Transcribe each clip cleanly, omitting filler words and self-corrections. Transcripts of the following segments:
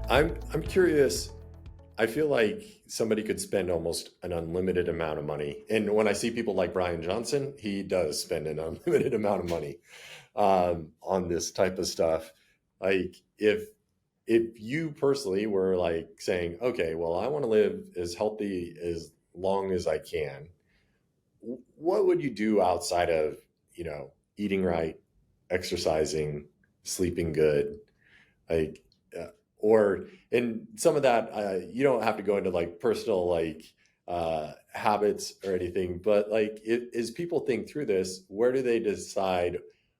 I'm curious. I feel like somebody could spend almost an unlimited amount of money. And when I see people like Brian Johnson, he does spend an unlimited amount of money on this type of stuff. Like if you personally were like saying, okay, well, I want to live as healthy as long as I can, what would you do outside of, eating right, exercising, sleeping good? Like, or and some of that, you don't have to go into like personal habits or anything, but like as people think through this, where do they decide,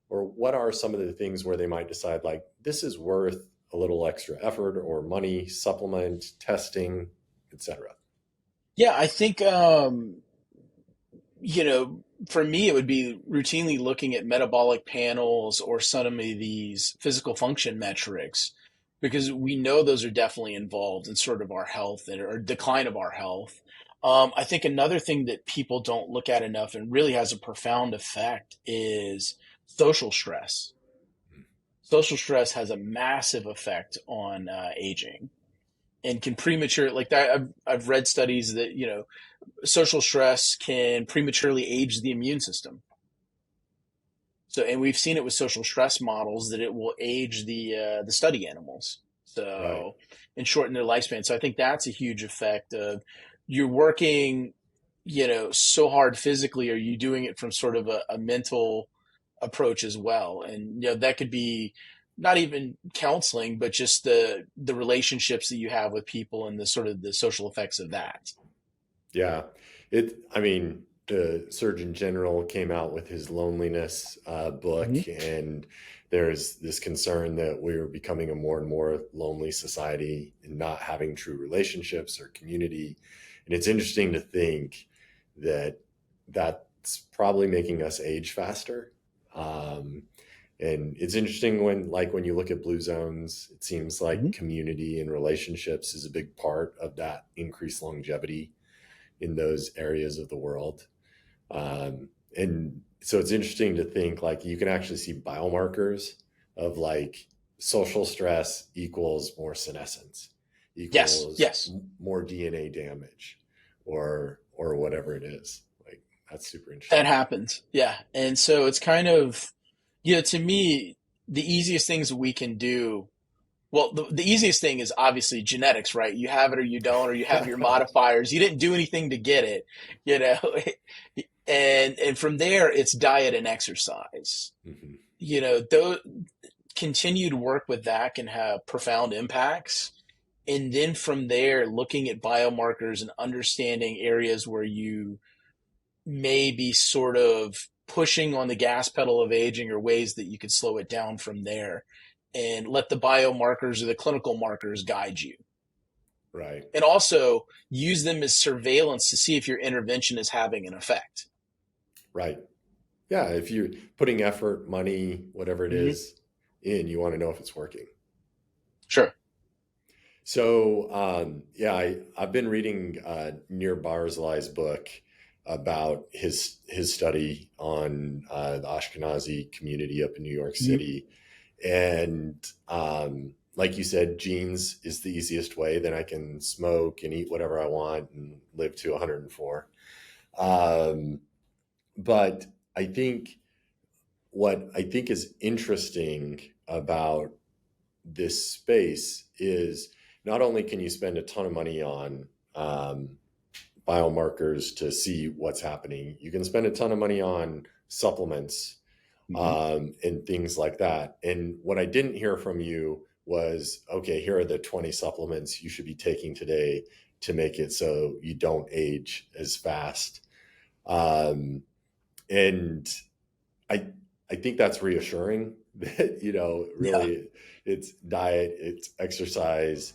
or what are some of the things where they might decide like this is worth a little extra effort or money, supplement, testing, etc.? Yeah, I think for me it would be routinely looking at metabolic panels or some of these physical function metrics because we know those are definitely involved in sort of our health and or decline of our health. I think another thing that people don't look at enough and really has a profound effect is social stress. Social stress has a massive effect on aging and can premature like that. I've read studies that social stress can prematurely age the immune system. So, and we've seen it with social stress models that it will age the study animals. Right. So, and shorten their lifespan. So, I think that's a huge effect of you're working, so hard physically. Are you doing it from sort of a mental approach as well? And that could be not even counseling, but just the relationships that you have with people and the sort of the social effects of that. Yeah. I mean, the Surgeon General came out with his loneliness book, Mhm. and there's this concern that we're becoming a more and more lonely society and not having true relationships or community. And it's interesting to think that that's probably making us age faster. Um, and it's interesting when you look at blue zones, it seems like Mhm. community and relationships is a big part of that increased longevity in those areas of the world. And so it's interesting to think like you can actually see biomarkers of like social stress equals more senescence, Yes, equals yes. more DNA damage, or whatever it is. Like that's super That interesting. happens. Yeah. And so it's kind of, to me, the easiest things that we can do. Well, the easiest thing is obviously genetics, right? You have it or you don't, or you have your modifiers. You didn't do anything to get it, you know. And from there, it's diet and exercise. Hmm. Those continued work with that can have profound impacts. And then from there, looking at biomarkers and understanding areas where you may be sort of pushing on the gas pedal of aging or ways that you could slow it down from there and let the biomarkers or the clinical markers guide you. Right. And also use them as surveillance to see if your intervention is having an effect. Right. Yeah. If you're putting effort, money, whatever it Mm-hmm. is in, you want to know if it's working. Sure. So yeah, I've been reading Nir Barzilai's book about his study on the Ashkenazi community up in New York Mm-hmm. City, and like you said, genes is the easiest way. Then I can smoke and eat whatever I want and live to 104. Um, but I think what I think is interesting about this space is not only can you spend a ton of money on um, biomarkers to see what's happening, you can spend a ton of money on supplements Mm-hmm. and things like that. And what I didn't hear from you was, okay, here are the 20 supplements you should be taking today to make it so you don't age as fast. Um, and I I think that's reassuring that Yeah. really it's diet, it's exercise,